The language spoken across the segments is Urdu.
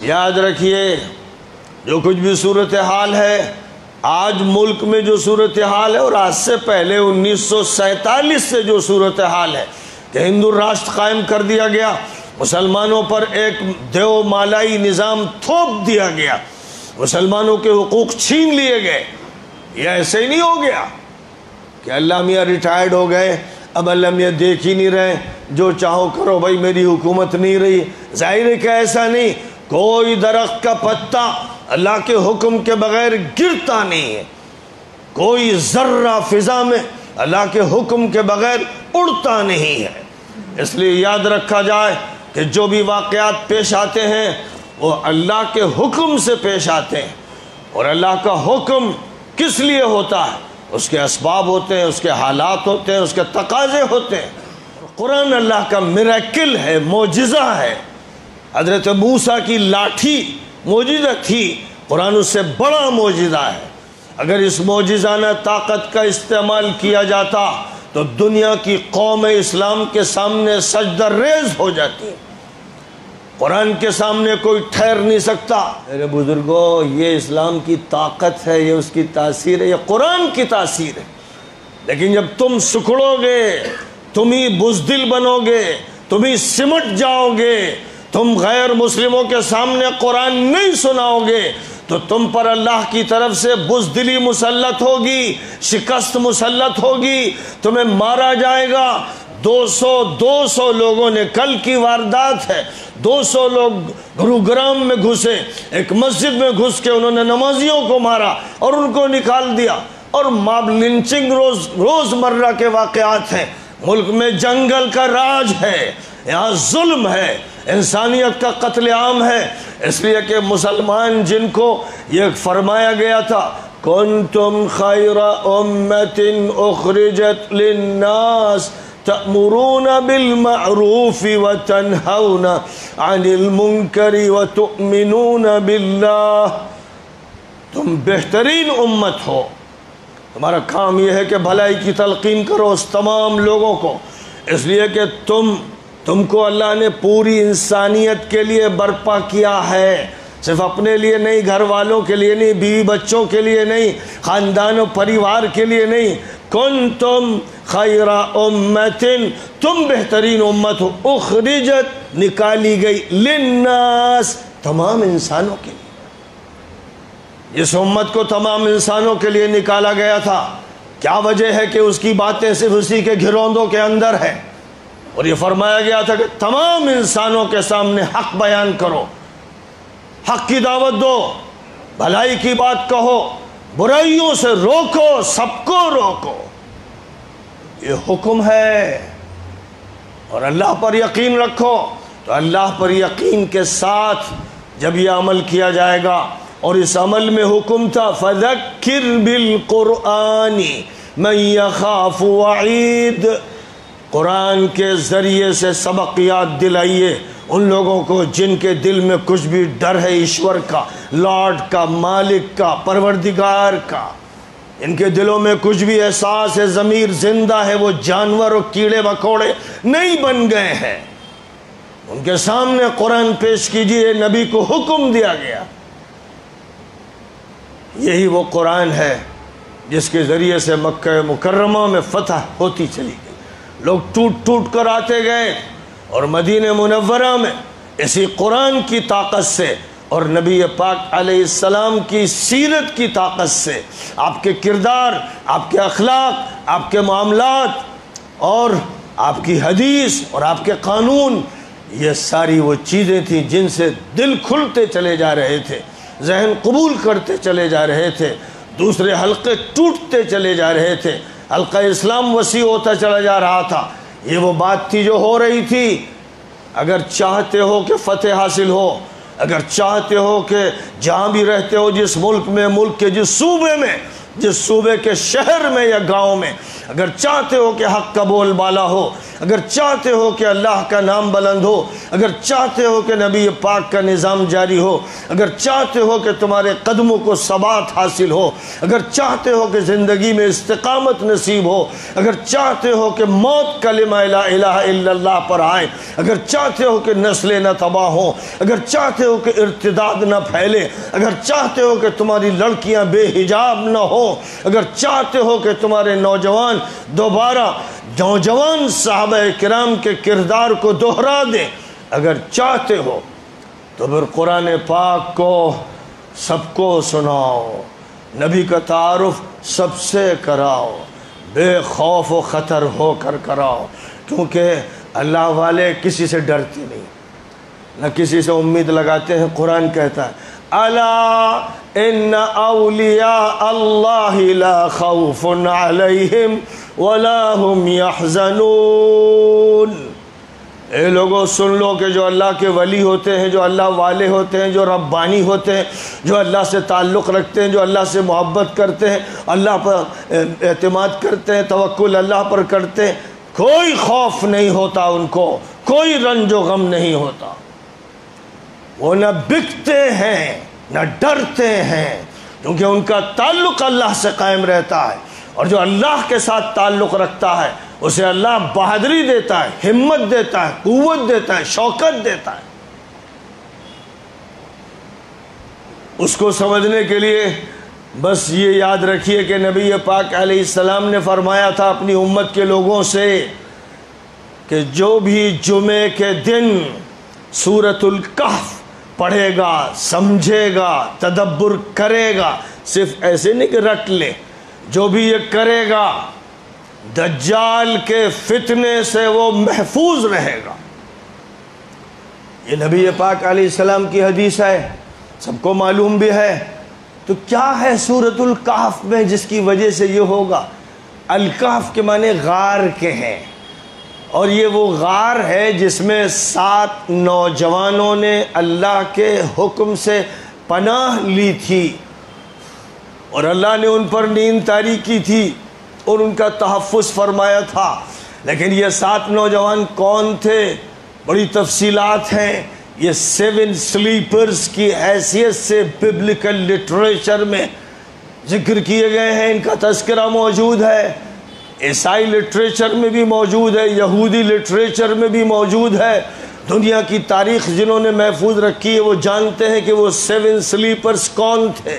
یاد رکھیے جو کچھ بھی صورتحال ہے آج ملک میں، جو صورتحال ہے، اور آج سے پہلے 1947 سے جو صورتحال ہے کہ ہندو راشٹر قائم کر دیا گیا، مسلمانوں پر ایک دیو مالائی نظام تھوپ دیا گیا، مسلمانوں کے حقوق چھین لیے گئے، یہ ایسے ہی نہیں ہو گیا کہ اللہ میاں ریٹائرڈ ہو گئے، اب اللہ میاں دیکھ ہی نہیں رہے، جو چاہو کرو بھائی، میری حکومت نہیں رہی۔ ظاہر ہے کہ ایسا نہیں، کوئی درخت کا پتا اللہ کے حکم کے بغیر گرتا نہیں ہے، کوئی ذرہ فضا میں اللہ کے حکم کے بغیر اڑتا نہیں ہے۔ اس لیے یاد رکھا جائے کہ جو بھی واقعات پیش آتے ہیں وہ اللہ کے حکم سے پیش آتے ہیں، اور اللہ کا حکم کس لیے ہوتا ہے؟ اس کے اسباب ہوتے ہیں، اس کے حالات ہوتے ہیں، اس کے تقاضے ہوتے ہیں۔ قرآن اللہ کا میریکل ہے، معجزہ ہے۔ حضرت موسیٰ کی لاٹھی معجزہ تھی، قرآن اس سے بڑا معجزہ ہے۔ اگر اس معجزانہ طاقت کا استعمال کیا جاتا تو دنیا کی قوم اسلام کے سامنے سجدہ ریز ہو جاتی، قرآن کے سامنے کوئی ٹھہر نہیں سکتا۔ میرے بزرگوں، یہ اسلام کی طاقت ہے، یہ اس کی تاثیر ہے، یہ قرآن کی تاثیر ہے۔ لیکن جب تم سکڑو گے، تم ہی بزدل بنو گے، تم ہی سمٹ جاؤ گے، تم غیر مسلموں کے سامنے قرآن نہیں سناؤ گے تو تم پر اللہ کی طرف سے بزدلی مسلط ہوگی، شکست مسلط ہوگی، تمہیں مارا جائے گا۔ 200 لوگوں نے، کل کی واردات ہے، 200 لوگ گروگرام میں گھسے، ایک مسجد میں گھس کے انہوں نے نمازیوں کو مارا اور ان کو نکال دیا، اور ماب لنچنگ روز مرہ کے واقعات ہیں۔ ملک میں جنگل کا راج ہے، یہاں ظلم ہے، انسانیت کا قتل عام ہے۔ اس لیے کہ مسلمان جن کو یہ فرمایا گیا تھا کنتم خیر امت اخرجت للناس تأمرون بالمعروف وتنہون عن المنکر وتؤمنون باللہ، تم بہترین امت ہو، تمہارا کام یہ ہے کہ بھلائی کی تلقین کرو اس تمام لوگوں کو، اس لیے کہ تم کو اللہ نے پوری انسانیت کے لیے برپا کیا ہے، صرف اپنے لیے نہیں، گھر والوں کے لیے نہیں، بیوی بچوں کے لیے نہیں، خاندان و پریوار کے لیے نہیں۔ کنتم خیر امت، تم بہترین امت ہو، اخرجت نکالی گئی، للناس تمام انسانوں کے لیے۔ اس امت کو تمام انسانوں کے لیے نکالا گیا تھا، کیا وجہ ہے کہ اس کی باتیں صرف اسی کے گھروندوں کے اندر ہے، اور یہ فرمایا گیا تھا کہ تمام انسانوں کے سامنے حق بیان کرو، حق کی دعوت دو، بھلائی کی بات کہو، برائیوں سے روکو، سب کو روکو، یہ حکم ہے۔ اور اللہ پر یقین رکھو، تو اللہ پر یقین کے ساتھ جب یہ عمل کیا جائے گا، اور اس عمل میں حکم تھا فَذَكِّرْ بِالْقُرْآنِ مَنْ يَخَافُ وَعِيدٍ، قرآن کے ذریعے سے سبق یاد دلائیے ان لوگوں کو جن کے دل میں کچھ بھی ڈر ہے ایشور کا، لارڈ کا، مالک کا، پروردگار کا، ان کے دلوں میں کچھ بھی احساس ہے، ضمیر زندہ ہے، وہ جانور اور کیڑے مکوڑے نہیں بن گئے ہیں، ان کے سامنے قرآن پیش کیجئے، نبی کو حکم دیا گیا۔ یہی وہ قرآن ہے جس کے ذریعے سے مکہ مکرمہ میں فتح ہوتی چلی گئی، لوگ ٹوٹ ٹوٹ کر آتے گئے، اور مدینہ منورہ میں اسی قرآن کی طاقت سے اور نبی پاک علیہ السلام کی سیرت کی طاقت سے، آپ کے کردار، آپ کے اخلاق، آپ کے معاملات اور آپ کی حدیث اور آپ کے قانون، یہ ساری وہ چیزیں تھیں جن سے دل کھلتے چلے جا رہے تھے، ذہن قبول کرتے چلے جا رہے تھے، دوسرے حلقے ٹوٹتے چلے جا رہے تھے، حلقہ اسلام وسیع ہوتا چلا جا رہا تھا۔ یہ وہ بات تھی جو ہو رہی تھی۔ اگر چاہتے ہو کہ فتح حاصل ہو، اگر چاہتے ہو کہ جہاں بھی رہتے ہو، جس ملک میں، ملک کے جس صوبے میں جس صوبے کے شہر میں یا گاؤں میں، اگر چاہتے ہو کہ حق کا بول بالا ہو، اگر چاہتے ہو کہ اللہ کا نام بلند ہو، اگر چاہتے ہو کہ نبی پاک کا نظام جاری ہو، اگر چاہتے ہو کہ تمہارے قدموں کو ثبات حاصل ہو، اگر چاہتے ہو کہ زندگی میں استقامت نصیب ہو، اگر چاہتے ہو کہ موت کلمہ لا الہ الا اللہ پر آئے، اگر چاہتے ہو کہ نسلیں نہ تباہ ہوں، اگر چاہتے ہو کہ ارتداد نہ پھیلے، اگر چاہتے ہو کہ تمہاری لڑکیاں بے حجاب نہ ہوں، اگر چاہتے ہو کہ تمہارے نوجوان دوبارہ نوجوان صحابہ کرام کے کردار کو دہرا دیں، اگر چاہتے ہو تو پھر قرآن پاک کو سب کو سناؤ، نبی کا تعارف سب سے کراؤ، بے خوف و خطر ہو کر کراؤ، کیونکہ اللہ والے کسی سے ڈرتے نہیں، نہ کسی سے امید لگاتے ہیں۔ قرآن کہتا ہے الا ان اولیاء اللہ لا خوف علیہم ولا هم يحزنون۔ اے لوگوں سن لو کہ جو اللہ کے ولی ہوتے ہیں، جو اللہ والے ہوتے ہیں، جو ربانی ہوتے ہیں، جو اللہ سے تعلق رکھتے ہیں، جو اللہ سے محبت کرتے ہیں، اللہ پر اعتماد کرتے ہیں، توکل اللہ پر کرتے ہیں، کوئی خوف نہیں ہوتا ان کو، کوئی رنج و غم نہیں ہوتا، وہ نہ بکتے ہیں نہ ڈرتے ہیں، کیونکہ ان کا تعلق اللہ سے قائم رہتا ہے، اور جو اللہ کے ساتھ تعلق رکھتا ہے اسے اللہ بہادری دیتا ہے، ہمت دیتا ہے، قوت دیتا ہے، شوکت دیتا ہے۔ اس کو سمجھنے کے لیے بس یہ یاد رکھیے کہ نبی پاک علیہ السلام نے فرمایا تھا اپنی امت کے لوگوں سے کہ جو بھی جمعے کے دن سورۃ الکہف پڑھے گا، سمجھے گا، تدبر کرے گا، صرف ایسے نہیں کہ رٹ لے، جو بھی یہ کرے گا دجال کے فتنے سے وہ محفوظ رہے گا۔ یہ نبی پاک علیہ السلام کی حدیث ہے، سب کو معلوم بھی ہے۔ تو کیا ہے سورۃ الکہف میں جس کی وجہ سے یہ ہوگا؟ الکہف کے معنی غار کے ہیں، اور یہ وہ غار ہے جس میں 7 نوجوانوں نے اللہ کے حکم سے پناہ لی تھی، اور اللہ نے ان پر نیند طاری کی تھی اور ان کا تحفظ فرمایا تھا۔ لیکن یہ 7 نوجوان کون تھے؟ بڑی تفصیلات ہیں، یہ 7 سلیپرز کی حیثیت سے ببلیکل لٹریچر میں ذکر کیے گئے ہیں، ان کا تذکرہ موجود ہے، عیسائی لٹریچر میں بھی موجود ہے، یہودی لٹریچر میں بھی موجود ہے۔ دنیا کی تاریخ جنہوں نے محفوظ رکھی ہے وہ جانتے ہیں کہ وہ 7 سلیپرز کون تھے۔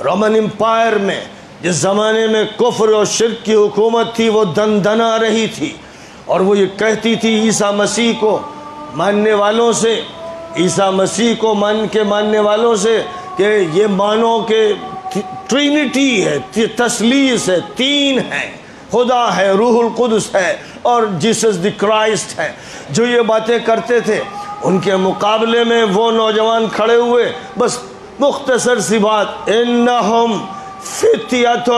رومن امپائر میں جس زمانے میں کفر اور شرک کی حکومت تھی وہ دندنا رہی تھی، اور وہ یہ کہتی تھی عیسیٰ مسیح کو ماننے والوں سے، عیسیٰ مسیح کو ماننے والوں سے کہ یہ مانو کہ ٹرینٹی ہے، تثلیث ہے، 3 ہے، خدا ہے، روح القدس ہے اور جیسس دی کرائسٹ ہے۔ جو یہ باتیں کرتے تھے ان کے مقابلے میں وہ نوجوان کھڑے ہوئے، بس مختصر سی بات، انہم فتیۃ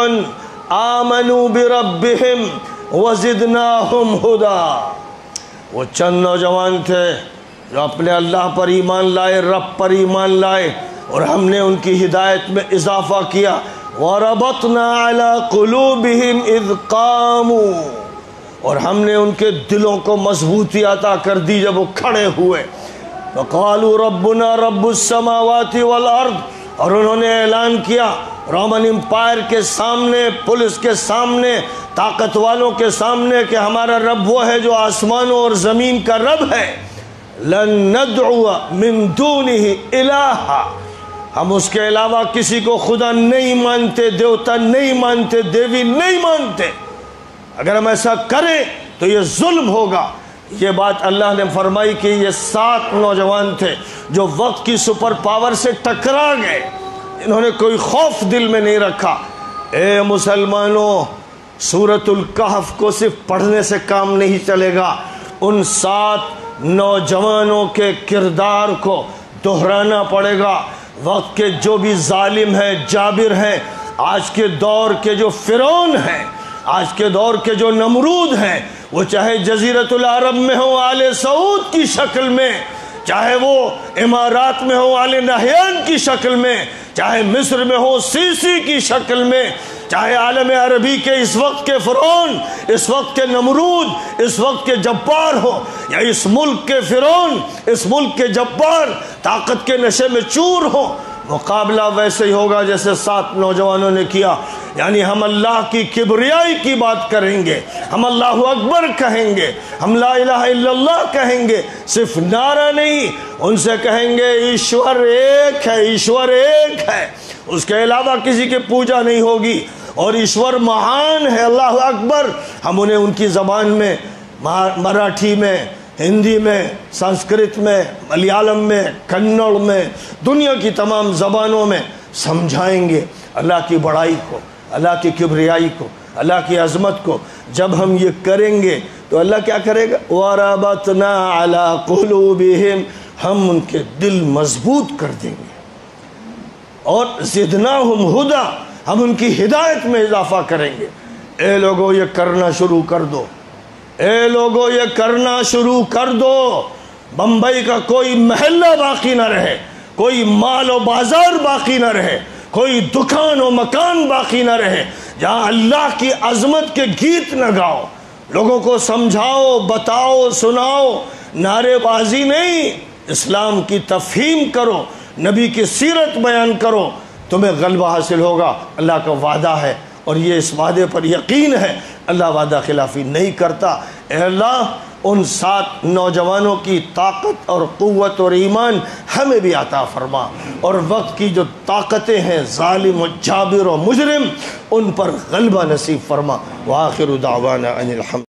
آمنوا بربہم وزدناہم ہدا۔ وہ چند نوجوان تھے جو اپنے اللہ پر ایمان لائے، رب پر ایمان لائے، اور ہم نے ان کی ہدایت میں اضافہ کیا۔ وَرَبَطْنَا عَلَىٰ قُلُوبِهِمْ إِذْ قَامُوا، اور ہم نے ان کے دلوں کو مضبوطی عطا کر دی جب وہ کھڑے ہوئے۔ وَقَالُوا رَبُّنَا رَبُّ السَّمَاوَاتِ وَالْأَرْضِ، اور انہوں نے اعلان کیا رومن امپائر کے سامنے، پولیس کے سامنے، طاقت والوں کے سامنے کہ ہمارا رب وہ ہے جو آسمانوں اور زمین کا رب ہے۔ لَن نَدْعُوَ مِن دُونِهِ إِلَٰهًا، ہم اس کے علاوہ کسی کو خدا نہیں مانتے، دیوتا نہیں مانتے، دیوی نہیں مانتے۔ اگر ہم ایسا کریں تو یہ ظلم ہوگا۔ یہ بات اللہ نے فرمائی کہ یہ 7 نوجوان تھے جو وقت کی سپر پاور سے ٹکرا گئے، انہوں نے کوئی خوف دل میں نہیں رکھا۔ اے مسلمانوں، سورۃ الکہف کو صرف پڑھنے سے کام نہیں چلے گا، ان 7 نوجوانوں کے کردار کو دہرانا پڑے گا۔ وقت کے جو بھی ظالم ہیں، جابر ہیں، آج کے دور کے جو فرعون ہیں، آج کے دور کے جو نمرود ہیں، وہ چاہے جزیرۃ العرب میں ہوں، آل سعود کی شکل میں، چاہے وہ امارات میں ہو آل نہیان کی شکل میں، چاہے مصر میں ہو سیسی کی شکل میں، چاہے عالم عربی کے اس وقت کے فرعون، اس وقت کے نمرود، اس وقت کے جبار ہو، یا اس ملک کے فرعون، اس ملک کے جبار طاقت کے نشے میں چور ہو، مقابلہ ویسے ہی ہوگا جیسے 7 نوجوانوں نے کیا۔ یعنی ہم اللہ کی کبریائی کی بات کریں گے، ہم اللہ اکبر کہیں گے، ہم لا الہ الا اللہ کہیں گے، صرف نعرہ نہیں، ان سے کہیں گے ایشور ایک ہے، ایشور ایک ہے، اس کے علاوہ کسی کی پوجا نہیں ہوگی، اور ایشور مہان ہے، اللہ اکبر۔ ہم انہیں ان کی زبان میں، مراٹھی میں، ہندی میں، سنسکرت میں، ملیالم میں، کنڑ میں، دنیا کی تمام زبانوں میں سمجھائیں گے اللہ کی بڑائی کو، اللہ کی کبریائی کو، اللہ کی عظمت کو۔ جب ہم یہ کریں گے تو اللہ کیا کرے گا؟ وَرَبَطْنَا عَلَىٰ قُلُوبِهِمْ، ہم ان کے دل مضبوط کر دیں گے، اور زِدْنَاهُمْ هُدًى، ہم ان کی ہدایت میں اضافہ کریں گے۔ اے لوگو یہ کرنا شروع کر دو، اے لوگو یہ کرنا شروع کر دو۔ بمبئی کا کوئی محلہ باقی نہ رہے، کوئی مال و بازار باقی نہ رہے، کوئی دکان و مکان باقی نہ رہے جہاں اللہ کی عظمت کے گیت نہ گاؤ، لوگوں کو سمجھاؤ، بتاؤ، سناؤ، نعرے بازی نہیں، اسلام کی تفہیم کرو، نبی کی سیرت بیان کرو، تمہیں غلبہ حاصل ہوگا۔ اللہ کا وعدہ ہے، اور یہ اس وعدے پر یقین ہے، اللہ وعدہ خلافی نہیں کرتا۔ اے اللہ ان 7 نوجوانوں کی طاقت اور قوت اور ایمان ہمیں بھی عطا فرما، اور وقت کی جو طاقتیں ہیں ظالم و جابر و مجرم، ان پر غلبہ نصیب فرما۔ وآخر دعوانا ان الحمد